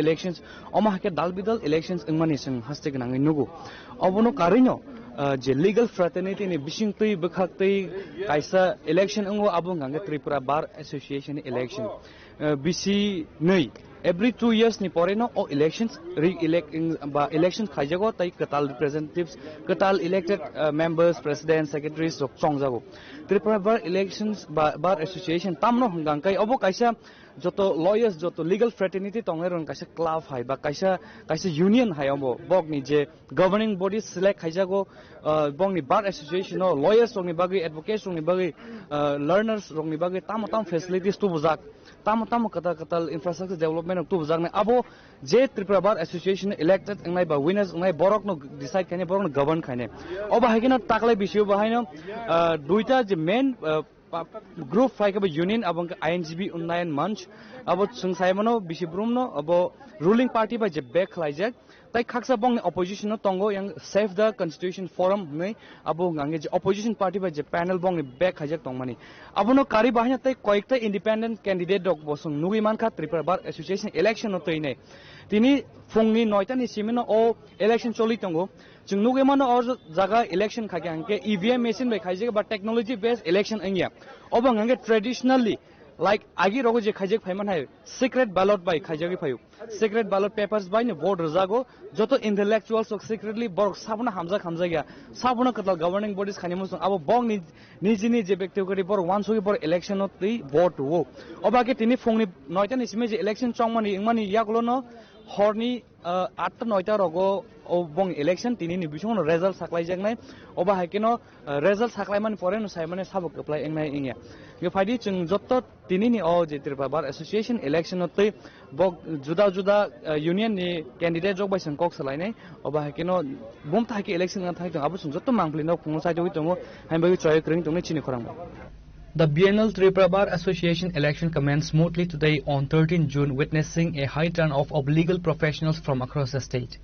elections oma hake dal bidal elections ingmani sing haste gnang nugo obono karino je legal fraternity ni bisingtui bukhaktui kaisa election ngo abung gange Tripura Bar Association election bisi nei every 2 years ni poreno o elections re-elect ba elections khaijago tai katal representatives katal elected members president secretaries rok chongjago Tripura Bar elections bar association tamno hanggang kai obo kaisa joto lawyers joto legal fraternity tongeron kaisa club hai ba kaisa union hai obo bok ni je governing bodies select khaijago bong ni bar association no lawyers rok ni bagi advocates rok ni bagi learners rok ni bagi tam facilities tu bujak tam katal infrastructure development tu bujak ne abo je Tripura Bar Association elected ngai ba winners ngai borok no decide khane borok no govern khane oba haikina taklai bisio bahaino duita je main group five union abang INGB unnayan manch abo sungsaimano bisibrum no abo ruling party ba je back khlaijak tai khaksa bong opposition no tongo yang save the constitution forum nei abo ngange je opposition party ba je panel bong back khajak tongmani abono kari bahina tai koikta independent candidate dok bosung nugi man kha Tripura Bar Association election no toine tini fungni noita ni simino o election choli tongo chungnuge mano or jaga election khage angke EVM machine bai khaije ba technology based election angya obang angke traditionally like agi rogo je khaije phaiman hai secret ballot bai khaije phayu secret ballot papers bai ne vote rajago joto intellectuals ok secretly borok sabuna hamja khamja sabuna katal governing bodies khani musung abo bong ni je ব্যক্তি kori bor once bor election no tei vote wo obage tini fungni noita ni sime je election chongmani ingmani yaklo no horni 8-9 rogo bong election tini ni bisong result saklai jangnai oba hakino result saklai man pore no sai mane sabok apply engnai ingya ge faidi chung jotto tini ni o je Tripura Bar Association election no tei bok juda union ni candidate jok bai sang kok salai nai oba hakino bom ta ki election ngan thai tong abu chung jotto mangpli no khung sai joi tongo haimbai choi kring tong ni chini khorang. The biennial Tripura Bar Association election commenced smoothly today on 13 June, witnessing a high turnout of legal professionals from across the state.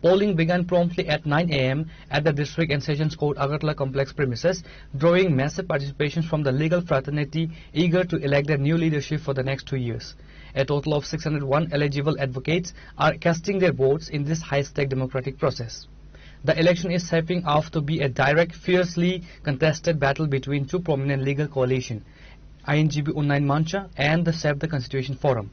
Polling began promptly at 9 a.m. at the District and Sessions Court Agartala complex premises, drawing massive participation from the legal fraternity eager to elect their new leadership for the next 2 years. A total of 601 eligible advocates are casting their votes in this high-stake democratic process. The election is shaping up to be a direct, fiercely contested battle between two prominent legal coalitions, INGB Unnayan Mancha and the Save the Constitution Forum.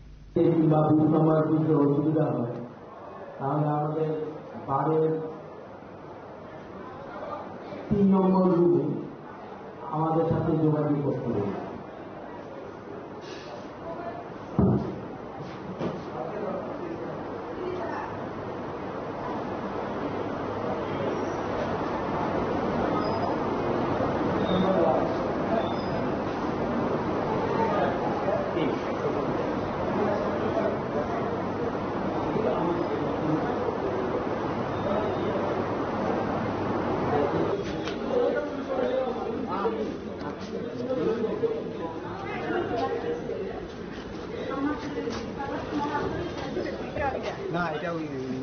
Nah, itu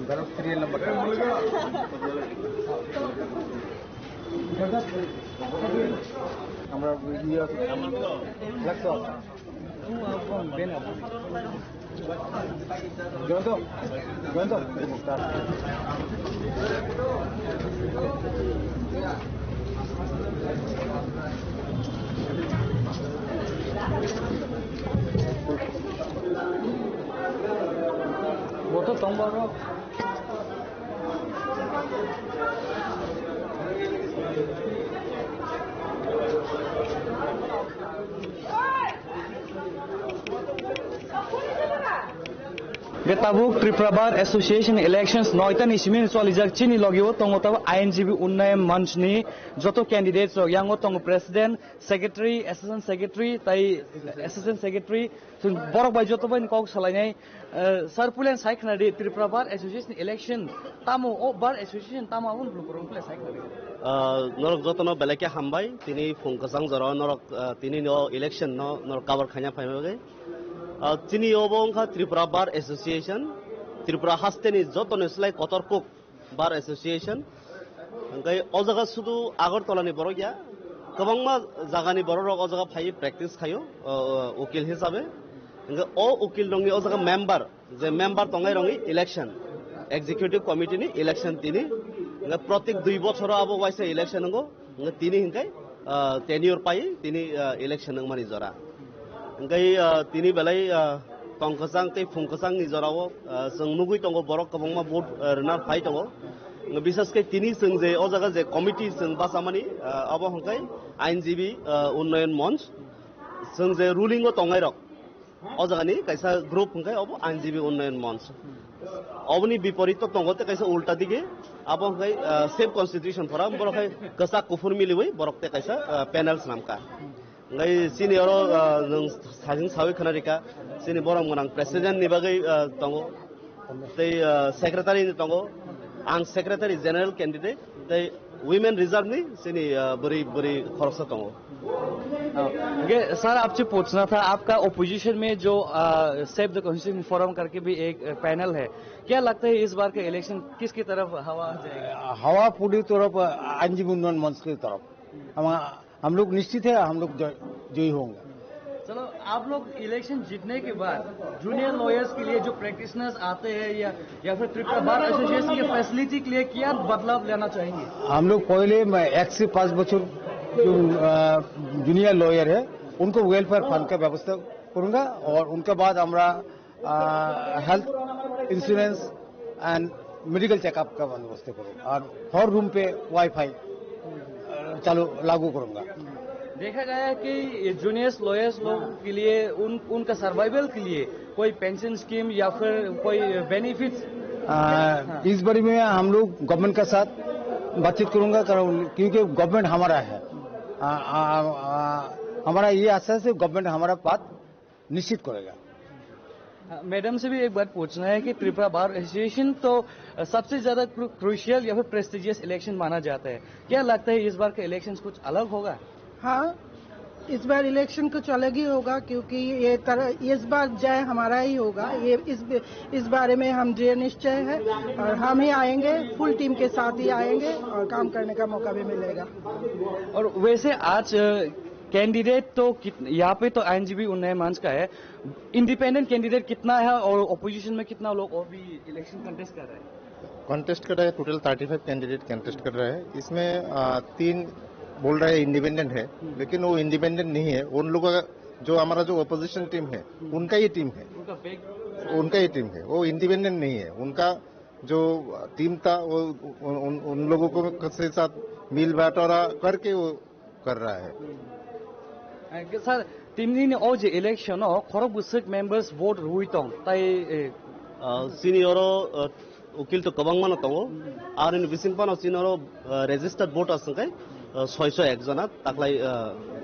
baru serial number. আমরা video লাগতো Ben গন্ত Boto tombaro. Getabuk Tripura Bar Association elections noitan ismin solijak chini logio tongo taw INGB Unnayan Manch ni joto candidates yango tongo president secretary assistant secretary tai assistant secretary sun borok bai joto bai kok salainai sarpulen saikna de Tripura Bar Association election tamo o bar association tamo un blupurung pule saikna norok joto no beleke hambai tini phungkasang jaro norok tini no election no norok cover khanya phaimage Tini obongka Tripura Bar Association, Tripura hasteni joto neslai kotorkuk Bar Association. Angkai ojaga sudu Agartala ni borok ya, kabangma jagani borok ojaga phai practice khayo ukil hisabe. Angkai o ukil dongi ojaga member जे member तंगाई रंगी election executive committee नि election तिनी प्रत्येक 2 बछर अब vice election नंगो तिनी हिंkai tenure पाई तिनी election नंग मानि जरा हिंkai तिनी बेलाय तंगखसां तै फुंखसां नि जराव जों नुगुइ तंगो बरक कबंगमा भोट रनार फाइ तंगो विशेष के तिनी जों जे ओ जगह जे कमिटी जों बासामानि अब हिंkai आइनजीबी उन्नयन मंच जों जे रुलिंग तंगाई रक ओ जगहनि कैसा ग्रुप हिंkai अब आइनजीबी उन्नयन मंच अबनि विपरीत तंगते कैसा उल्टा दिगे अब हिंkai सेफ कन्स्टिट्यूशन फरा बरखाय कसा कुफुर मिलिवै बरकते कैसा पैनल्स नामका हिंkai सिनियर जों साजिं सावै खनारिका सिनि बरम गोनां प्रेसिडेंट नि बागै तंगो तै सेक्रेटारि नि तंगो आं सेक्रेटारि जनरल कैंडिडेट तै वुमेन रिजर्व नि सिनि बरी बरी खरसा तंगो सर आपसे पूछना था आपका ओपोजिशन में जो सेव द कॉन्स्टिट्यूशन फोरम करके भी एक पैनल है क्या लगता है इस बार का इलेक्शन किसकी तरफ हवा जाएगा हवा पूरी तरफ आइनजीवी उन्नयन मंच की तरफ हम लोग निश्चित है हम लोग जयी होंगे चलो आप लोग इलेक्शन जीतने के बाद जूनियर लॉयर्स के लिए जो प्रैक्टिशनर्स आते हैं या फिर त्रिपुरा बार एसोसिएशन की फैसिलिटी के लिए क्या बदलाव लेना चाहेंगे हम लोग पहले 1 से 5 बच्चों जो जूनियर लॉयर है उनको वेलफेयर फंड का व्यवस्था करूंगा और उनके बाद हमारा health insurance and medical checkup का बंदोबस्त करूंगा और हर रूम पे वाईफाई चालू लागू करूंगा देखा गया है कि जूनियर्स लॉयर्स लोग के लिए उनका सर्वाइवल के लिए कोई पेंशन स्कीम या फिर कोई बेनिफिट्स इस बारे में हम लोग गवर्नमेंट के साथ बातचीत करूंगा क्योंकि गवर्नमेंट हमारा है हमारा ये आशा से गवर्नमेंट हमारा बात निश्चित करेगा मैडम से भी एक बात पूछना है कि त्रिपुरा बार एसोसिएशन तो सबसे ज्यादा क्रूशियल या फिर प्रेस्टिजियस इलेक्शन माना जाता है क्या लगता है इस बार का इलेक्शन कुछ अलग होगा हाँ इस बार इलेक्शन कुछ अलग ही होगा क्योंकि इस बार जय हमारा ही होगा ये इस बारे में हम दृढ़ निश्चय है और हम ही आएंगे फुल टीम के साथ ही आएंगे और काम करने का मौका भी मिलेगा और वैसे आज कैंडिडेट तो यहाँ पे तो आईएनजीबी उन्नयन मंच का है इंडिपेंडेंट कैंडिडेट कितना है और ओपोजिशन में कितना लोग और भी इलेक्शन कंटेस्ट कर रहे हैं कॉन्टेस्ट कर रहा है टोटल 35 कैंडिडेट कॉन्टेस्ट कर रहा है इसमें 3 बोल रहा है इंडिपेंडेंट है लेकिन वो इंडिपेंडेंट नहीं है उन लोगों का जो हमारा जो अपोजिशन टीम है उनका ही टीम है वो इंडिपेंडेंट नहीं है उनका जो टीम था वो उन लोगों को के साथ मिल बांटोरा करके वो कर रहा है सर तीन आज इलेक्शन खरब बुसक मेंबर्स वोट रुइतों ताई सीनियर उकिल तो कबांग मानो तंगो आर इन बिसिंगपानो सीनियर रेजिस्टर्ड वोटर्स संखाय 601 जना ताकलाय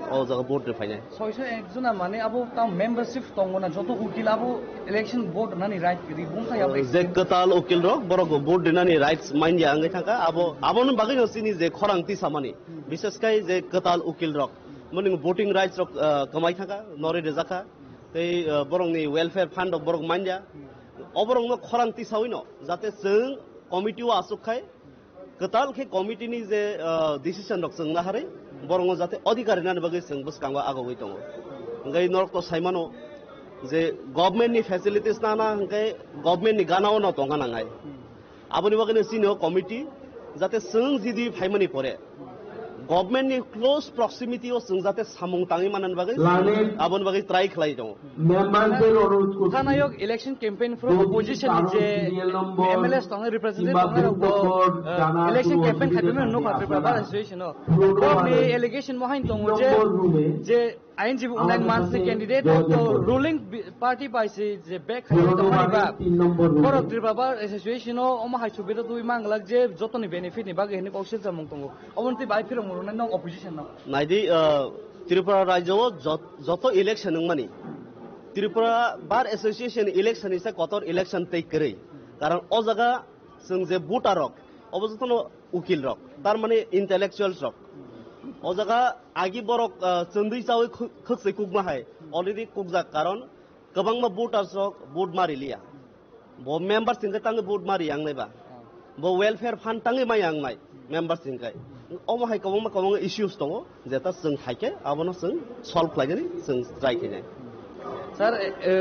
ओ जगह वोट रिफाइनाय 601 जना माने अब ताम मेंबरशिप तंगोना जतो उकिल अब इलेक्शन वोट नानि राइट करि बुंथा या जे कताल उकिल रक बरक वोट दिनानि राइट्स माइन या आंगे थाका आबोनो बागै नसिनि जे खरांति सामानि विशेषकै जे कताल उकिल रक मनि वोटिंग राइट्स रक कमाइ थाका नरे रेजाखा तै बरंनि वेलफेयर फंड बरक माइन या अबरंनो खरांति सावैनो जाते जों कमिटिव आसुखाय कताल के कमिटी नि जे डिसिजन रक जों नाहारै बरंनो जाते अधिकारी नानि बागै जों बसकांगा आगोवै दङ ओंगाय नरक तो साइमानो जे गवर्नमेंट नि फैसिलिटीज नाना ओंगाय गवर्नमेंट नि गानाव न दंगानाङाय आबोनि बागैनो सिनो कमिटी जाते जों जिदि फाइमानि परे गवर्नमेंट नि क्लोज प्रॉक्सिमिटी ओ जों जाते सामुं ताङै मानन बागै आबोनि बागै ट्राई खलाय दङ थानायक इलेक्शन कैंपेन फ्रॉम अपोजिशन जे एमएलएस तंग रिप्रेजेंटेटिव इलेक्शन कैंपेन खादुनो नो त्रिपुरा बार एसोसिएशन तो ने एलिगेशन मोहाइन दङ जे आईएनजीबी उन्नयन मंच से कैंडिडेट तो रूलिंग पार्टी पाइसे जे बैक खायो तमानिबा बर त्रिपुरा बार एसोसिएशन ओमा हाइसुबेद दुइ मांगलाक जे जतनि बेनिफिट नि बागै हेने कौशल जामुं दङ अबनति बाय फिरम नों अपोजिशन न नाइदि त्रिपुरा राज्य जत इलेक्शन नंमानि त्रिपुरा बार एसोसिएशन इलेक्शन इसे कतर इलेक्शन तै करै कारण ओ जगह जों जे वोटार रक अबजतन उकिल रक तार माने इंटेलेक्चुअल्स रक ओ जगह आगि बरक चंदै चावै खक्सै कुगमा हाय अलरेडी कुगजा कारण गोबांमा वोटार्स रक वोट मारिलिया ब मेंबर सिंगे तांगे वोट मारि आंनायबा ब वेलफेयर फंड तांगे माय आंनाय मेंबर सिंगाय अमा हाय कबंग इश्यूज दङ जेता जों हायके आबनो जों सल्व खालायगोन जों ट्राइ खालायनाय सर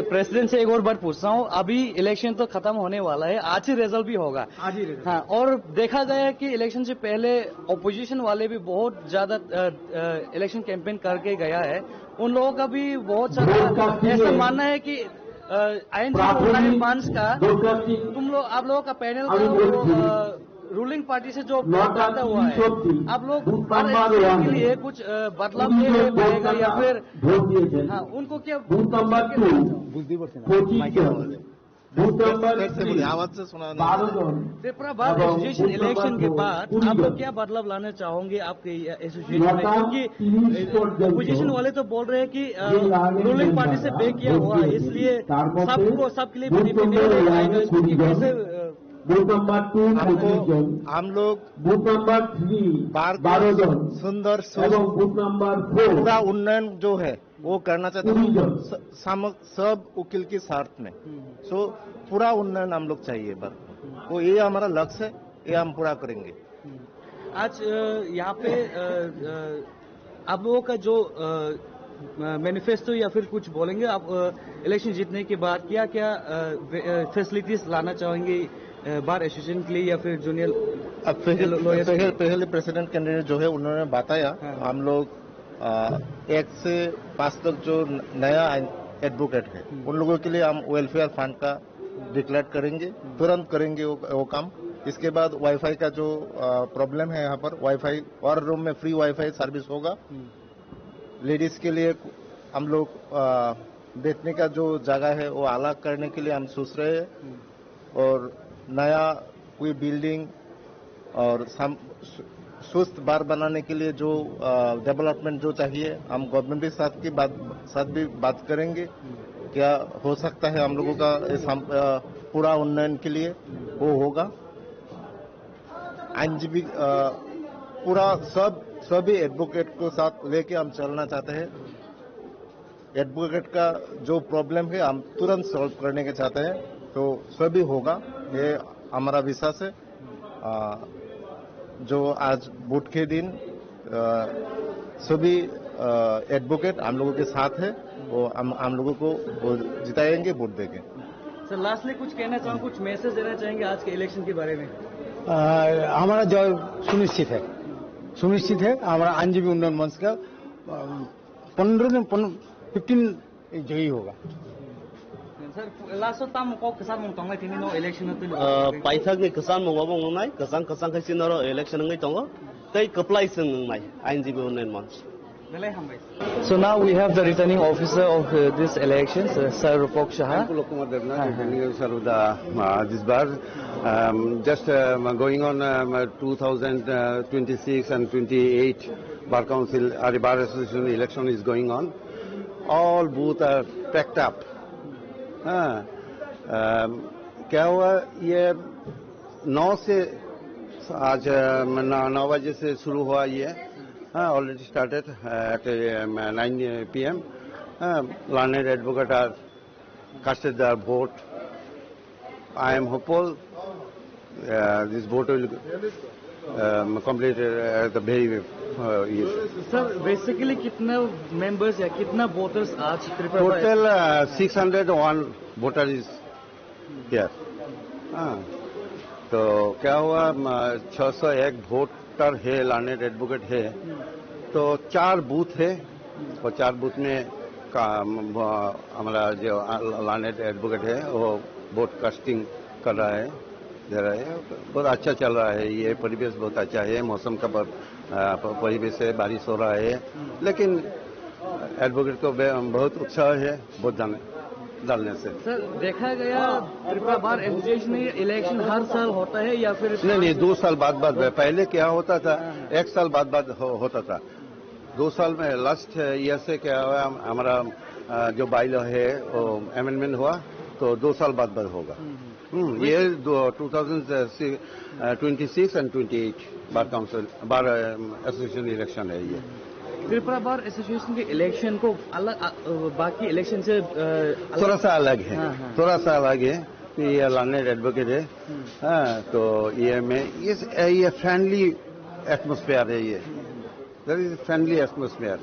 प्रेसिडेंट से एक और बात पूछता हूँ, अभी इलेक्शन तो खत्म होने वाला है, आज ही रिजल्ट भी होगा। आज ही रिजल्ट। हाँ, और देखा गया है कि इलेक्शन से पहले ऑपोजिशन वाले भी बहुत ज्यादा इलेक्शन कैंपेन करके गया है। उन लोगों का भी बहुत सारा ऐसा मानना है कि आईएनजी फंड्स का आप लोगों का पैनल रूलिंग पार्टी से जो प्राप्त हुआ है, आप लोग के लिए कुछ बदलाव पड़ेगा या फिर हाँ, उनको क्या आवाज से सुना त्रिपुरा बार एसोसिएशन इलेक्शन के बाद आप लोग क्या बदलाव लाना चाहोगे आपके एसोसिएशन में? क्योंकि अपोजिशन वाले तो बोल रहे हैं कि रूलिंग पार्टी से पे किया हुआ है, इसलिए सबके लिए बेनिफिट आएगा। इसको कैसे हम लोग बूथ नंबर 3 सुंदर पूरा उन्नयन जो है वो करना चाहते हैं सब वकील के साथ में। सो पूरा उन्नयन हम लोग चाहिए, बस वो ये हमारा लक्ष्य है, ये हम पूरा करेंगे। आज यहाँ पे आप लोगों का जो मैनिफेस्टो या फिर कुछ बोलेंगे आप इलेक्शन जीतने के बाद क्या क्या फैसिलिटीज लाना चाहेंगे बार एसोसिएशन के लिए या फिर जूनियर? अब पहले प्रेसिडेंट कैंडिडेट जो है उन्होंने बताया, हम लोग 1 से 5 तक जो नया एडवोकेट है उन लोगों के लिए हम वेलफेयर फंड का डिक्लेयर करेंगे, तुरंत करेंगे वो काम। इसके बाद वाईफाई का जो प्रॉब्लम है यहाँ पर, वाईफाई और रूम में फ्री वाईफाई सर्विस होगा। लेडीज के लिए हम लोग बैठने का जो जगह है वो अलग करने के लिए हम सोच रहे हैं, और नया कोई बिल्डिंग और स्वस्थ बार बनाने के लिए जो डेवलपमेंट जो चाहिए हम गवर्नमेंट के साथ भी बात करेंगे। क्या हो सकता है हम लोगों का पूरा उन्नयन के लिए वो होगा। आईएनजीबी पूरा सभी एडवोकेट को साथ लेके हम चलना चाहते हैं। एडवोकेट का जो प्रॉब्लम है हम तुरंत सॉल्व करने के चाहते हैं, तो सभी होगा, ये हमारा विश्वास है। जो आज वोट के दिन सभी एडवोकेट हम लोगों के साथ है, वो हम लोगों को जिताएंगे, वोट देंगे। सर लास्टली कुछ कहना चाहूँ, कुछ मैसेज देना चाहेंगे आज के इलेक्शन के बारे में? हमारा जय सुनिश्चित है। हमारा आईएनजीबी उन्नयन मंच का 15 जयी होगा। सर लास्ट ताम को किसान मुंगतोंगा थिनि नो इलेक्शन पाइथाक नि किसान मुंगाबो नंनाय किसान खायसि नरो election ngai tongo tei kaplai sing nai आईएनजीबी उन्नयन मंच। So now we have the returning officer of this elections, Sir Rupok Shah. Lokumar Devna, returning officer of this bar. Just going on 2026 and 28 bar council or bar association election is going on. All booths are packed up. क्या हुआ, ये 9 से आज 9 बजे से शुरू हुआ ये, already started at 9 p.m. Learned advocate are casted their vote. I am hopeful this vote will complete at the very Sir, basically कितना members या कितना voters आज Tripura? Total 601 voter is here. तो क्या हुआ, 601 वोटर है, लर्नेड एडवोकेट है, तो 4 बूथ है और 4 बूथ में हमारा जो लर्नेड एडवोकेट है वो वोट कास्टिंग कर रहा है, दे रहा है। बहुत अच्छा चल रहा है, ये परिवेश बहुत अच्छा है, मौसम का परिवेश है, बारिश हो रहा है, लेकिन एडवोकेट को बहुत उत्साह है वोट डालने से। सर देखा गया त्रिपुरा बार एसोसिएशन में इलेक्शन हर साल होता है या फिर नहीं 2 साल बाद पहले क्या होता था, 1 साल बाद होता था। 2 साल में लास्ट ईयर से क्या हुआ, हमारा जो बाइलॉ है वो अमेंडमेंट हुआ, तो 2 साल बाद होगा। ये 2026 and 28 bar council bar association election है। ये त्रिपुरा बार एसोसिएशन के इलेक्शन को अलग बाकी इलेक्शन से थोड़ा सा अलग है, थोड़ा सा अलग है कि ये लर्नेड एडवोकेट है। तो ये में ये फ्रेंडली एटमॉस्फेयर है, ये फ्रेंडली एटमॉस्फेयर।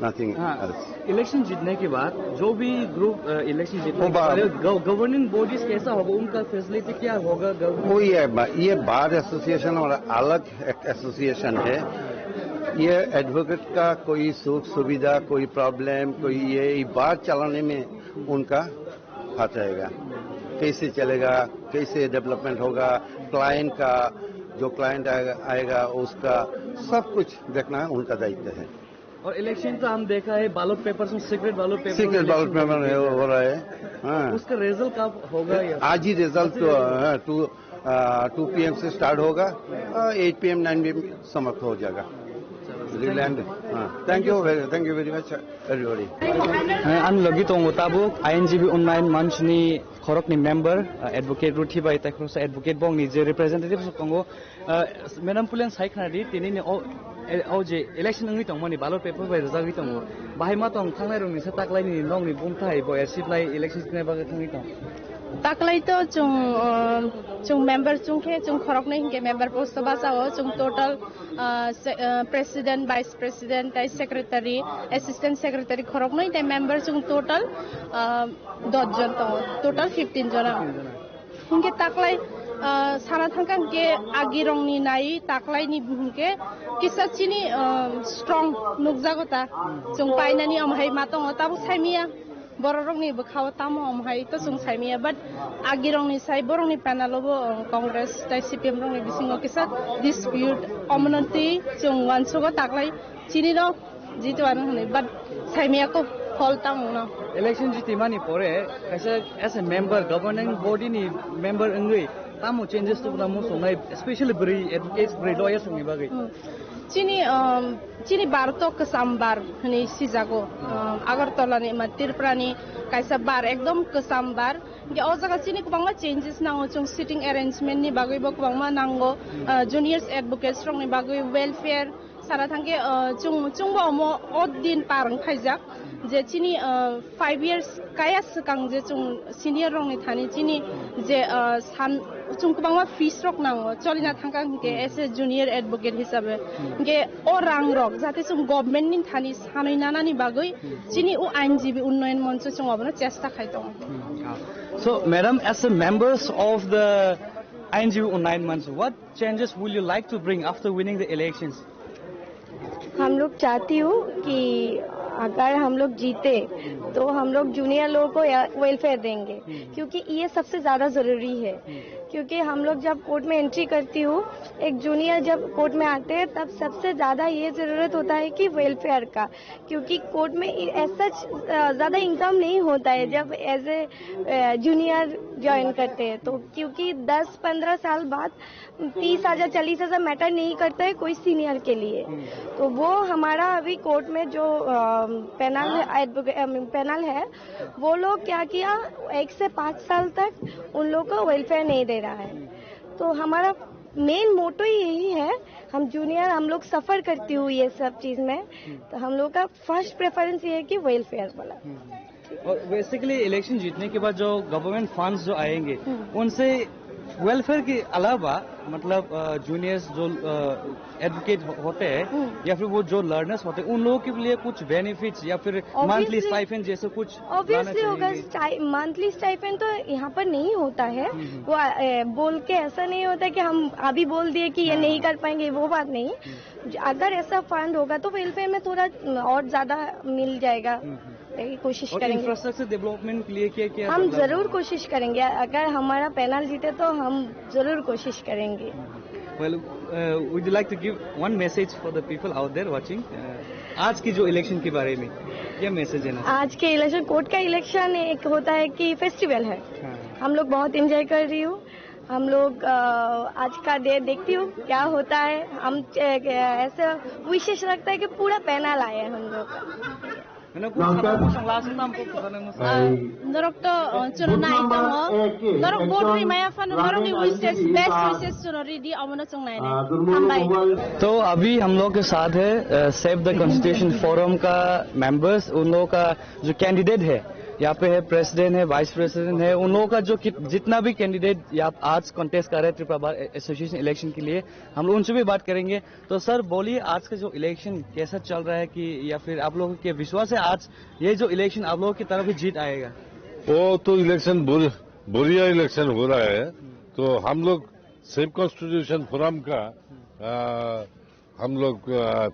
नथिंग इलेक्शन जीतने के बाद जो भी ग्रुप इलेक्शन जीतने के बाद गवर्निंग बॉडीज कैसा होगा, उनका फैसिलिटी क्या होगा? वो ये बार एसोसिएशन और अलग एक एसोसिएशन है। ये एडवोकेट का कोई सुख सुविधा, कोई प्रॉब्लम, कोई ये बार चलाने में उनका हाथ रहेगा। कैसे चलेगा, कैसे डेवलपमेंट होगा, क्लाइंट का जो क्लाइंट आएगा उसका सब कुछ देखना उनका दायित्व है। और इलेक्शन तो हम देखा है बैलेट पेपर में सीक्रेट बैलेट पेपर हो रहा है। हाँ, उसका रिजल्ट कब होगा? आज ही रिजल्ट 2 PM से स्टार्ट होगा, 8 PM 9 PM समाप्त हो जाएगा। Thank you very much everybody. आन लगी तो मुताबिक INGB उन्नाइन मंच नि खरक नि मेंबर एडवोकेट रुथि बाय तखरस एडवोकेट बंग नि जे रिप्रेजेंटेटिव संगो मैडम पुलेन साइखनादि तिनि ने औ जे इलेक्शन नङि तंग मानि बैलेट पेपर बाय रजागि तंग बाहाय मा तंग थांनाय रंनि सा ताकलायनि नंनि बुमथाय बय सिप्लाय इलेक्शन ने बागे थांनि तंग ताकलाई तो चुंग मेंबर चुंखे चुंग खरक नहीं के मेंबर पोस्ट बासाओ चुंग टोटल प्रेसिडेंट वाइस प्रेसिडेंट ताई सेक्रेटरी असिस्टेंट सेक्रेटरी खरक नहीं ताई मेंबर चुंग टोटल 10 जन तो टोटल 15 जन उनके ताकलाई सारा थांका के आगी रंगनी नाई ताकलाई नि बुमके किसाचिनी स्ट्रांग नुकजागोता चुंग पाइनानी अमहाय मातंग ताबु साइमिया बररंगनि बखाव तामो अमहाय तो जों साइमिया बाट आगिरंगनि साइ बरंगनि पैनलबो कांग्रेस ताइ CPM रंगनि बिसिङाव किसा डिस्प्यूट अमनति जों वानसुगो ताकलाय चिनिनो जितवान हनै बाट साइमियाको फल तामो इलेक्शन जितिमानि परे कैसे as a member governing body नि मेंबर अंगै तामो चेंजेस तो नामो संनाय स्पेशली ब्रै एडवोकेट्स ब्रै लॉयर्स नि बागै चिनी बारतो कसामबार हनी सिजागो अगरतला नि त्रिपुरानि कायसा बार एकदम कसामबार के ओ जगह चिनी गोबां चेंजेस नांगो जों सिटिंग अरेंजमेंट नि बागै गोबां नांगो जूनियर्स एडवोकेट्स रंनि बागै वेलफेयर सारा थांगे जोंबो अमो ओद दिन पारं खायजाक जे चिनी 5 इयर्स काया सकां जे जों सीनियर रंनि थानि चिनी जे सान जों गोबां फीस रक नांगो चलिना थांगा के एज ए जूनियर एडवोकेट हिसाबै के ओ रां रक जाते जों गवर्नमेंट नि थानि सानैनानानि बागै चिनी ओ INGB उन्नयन मंच जों अबनो चेष्टा खाय दं। So madam, as a members of the INGB उन्नयन मंच, what changes will you like to bring after winning the elections? हम लोग चाहती हूँ कि अगर हम लोग जीते तो हम लोग जूनियर लोगों को वेलफेयर देंगे, क्योंकि ये सबसे ज़्यादा ज़रूरी है। क्योंकि हम लोग जब कोर्ट में एंट्री करती हूँ, एक जूनियर जब कोर्ट में आते हैं तब सबसे ज़्यादा ये ज़रूरत होता है कि वेलफेयर का, क्योंकि कोर्ट में ऐसा ज़्यादा इनकम नहीं होता है जब एज ए जूनियर ज्वाइन करते हैं। तो क्योंकि 10-15 साल बाद 30,000 40,000 मैटर नहीं करता है कोई सीनियर के लिए। तो वो हमारा अभी कोर्ट में जो पैनल है वो लोग क्या किया, 1 से 5 साल तक उन लोग को वेलफेयर नहीं दे रहा है। तो हमारा मेन मोटो यही है, हम जूनियर हम लोग सफर करती हुई ये सब चीज में, तो हम लोग का फर्स्ट प्रेफरेंस ये है कि वेलफेयर वाला। और बेसिकली इलेक्शन जीतने के बाद जो गवर्नमेंट फंड्स जो आएंगे उनसे वेलफेयर के अलावा मतलब जूनियर्स जो एडवोकेट होते हैं या फिर वो जो लर्नर्स होते हैं उन लोगों के लिए कुछ बेनिफिट्स या फिर मंथली स्टाइपेंड जैसे कुछ ऑब्वियसली होगा। मंथली स्टाइपेंड तो यहाँ पर नहीं होता है, वो बोल के ऐसा नहीं होता कि हम अभी बोल दिए कि ये नहीं कर पाएंगे, वो बात नहीं। अगर ऐसा फंड होगा तो वेलफेयर में थोड़ा और ज्यादा मिल जाएगा, कोशिश करेंगे। इंफ्रास्ट्रक्चर डेवलपमेंट के लिए क्या हम जरूर कोशिश करेंगे, अगर हमारा पैनल जीते तो हम जरूर कोशिश करेंगे। Well, would you like to give one message for the people out there watching? आज की जो इलेक्शन के बारे में क्या मैसेज है ना? आज के इलेक्शन, कोर्ट का इलेक्शन एक होता है कि फेस्टिवल है। हम लोग बहुत एंजॉय कर रही हूँ। हम लोग आज का डे देखती हूँ क्या होता है। हम ऐसा विशेष लगता है कि पूरा पैनल आया है हम लोग का। Norok to chuna nai to norok board ri maya fan norok ni wishes best wishes chuna ri di amana chung nai nai। तो अभी हम लोग के साथ है सेव द कॉन्स्टिट्यूशन फोरम का मेंबर्स, उन लोगों का जो कैंडिडेट है यहाँ पे है प्रेसिडेंट है, वाइस प्रेसिडेंट है, उन लोगों का जो जितना भी कैंडिडेट या आज कॉन्टेस्ट कर रहे हैं त्रिपुरा बार एसोसिएशन इलेक्शन के लिए, हम लोग उनसे भी बात करेंगे। तो सर बोलिए, आज का जो इलेक्शन कैसा चल रहा है, कि या फिर आप लोगों के विश्वास है आज ये जो इलेक्शन आप लोगों की तरफ ही जीत आएगा? वो तो इलेक्शन बढ़िया इलेक्शन हो रहा है। तो हम लोग सेफ कॉन्स्टिट्यूशन फोरम का हम लोग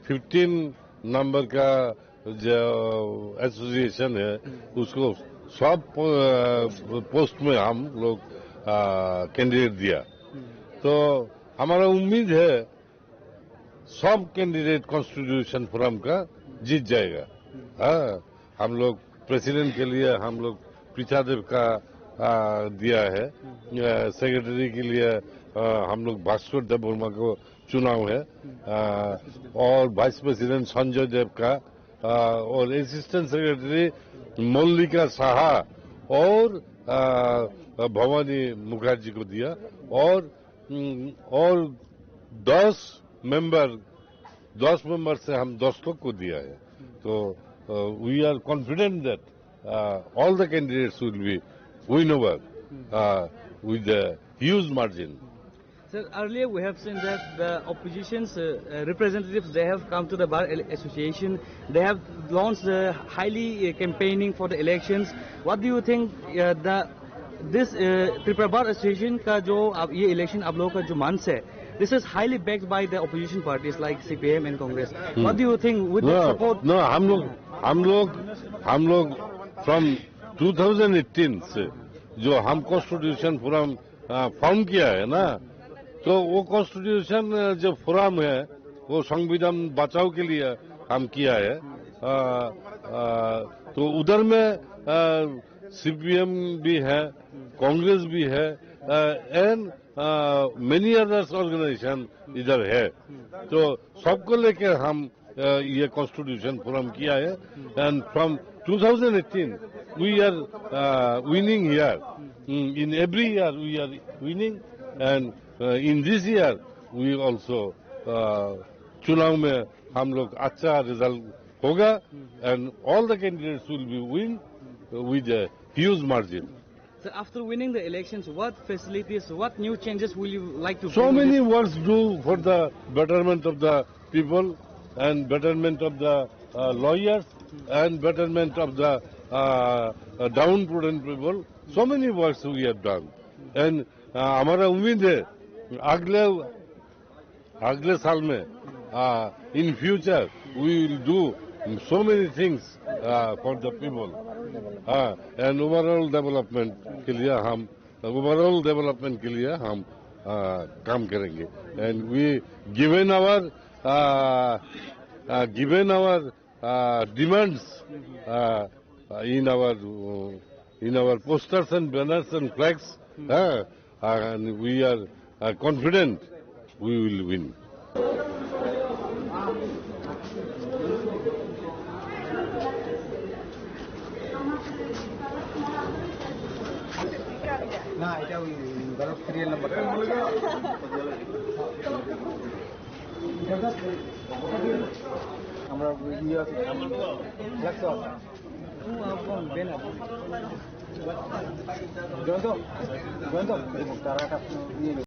15 नंबर का जो एसोसिएशन है उसको सब पोस्ट में हम लोग कैंडिडेट दिया। तो हमारा उम्मीद है सब कैंडिडेट कॉन्स्टिट्यूशन फोरम का जीत जाएगा। हम लोग प्रेसिडेंट के लिए हम लोग पृथ्वीदेव का दिया है, सेक्रेटरी के लिए हम लोग भास्कर देव वर्मा को चुनाव है, और वाइस प्रेसिडेंट संजय देव का, और असिस्टेंट सेक्रेटरी मल्लिका साहा और भवानी मुखर्जी को दिया, और 10 मेंबर से हम 10 लोग को दिया है। तो we are confident that all the candidates will be win over with a huge margin. Sir, earlier we have seen that the opposition's representatives, they have come to the Bar Association. They have launched highly campaigning for the elections. What do you think this Tripura Bar Association का जो ये election आप लोगों का जो मंच है, this is highly backed by the opposition parties like CPM and Congress. What do you think with the support? No, हम लोग from 2018 से जो हम कॉन्स्टिट्यूशन फोरम फॉर्म किया है ना, तो वो कॉन्स्टिट्यूशन जो फोरम है वो संविधान बचाव के लिए हम किया है। तो उधर में सीपीएम भी है, कांग्रेस भी है, एंड मेनी अदर्स ऑर्गेनाइजेशन इधर है। तो सबको लेकर हम ये कॉन्स्टिट्यूशन फोरम किया है, and from 2018 we are winning here. In every year we are winning, and in this year we also चुनाव में हम लोग अच्छा रिजल्ट होगा, and all the candidates will be win with a huge margin. So after winning the elections, what facilities, what new changes will you like to? So many works do for the betterment of the people, and betterment of the lawyers, and betterment of the downtrodden people. So many works we have done, and हमारा उम्मीद है अगले साल में in future we will do so many things for the people, and overall development के लिए हम काम करेंगे, and we given our demands in our posters and banners and flags, and we are confident we will win. না এটা ওই ধরো serial নাম্বারটা আমরা ইয়ে আছে লাগতো জয়ন্ত তারা একটা ইয়ে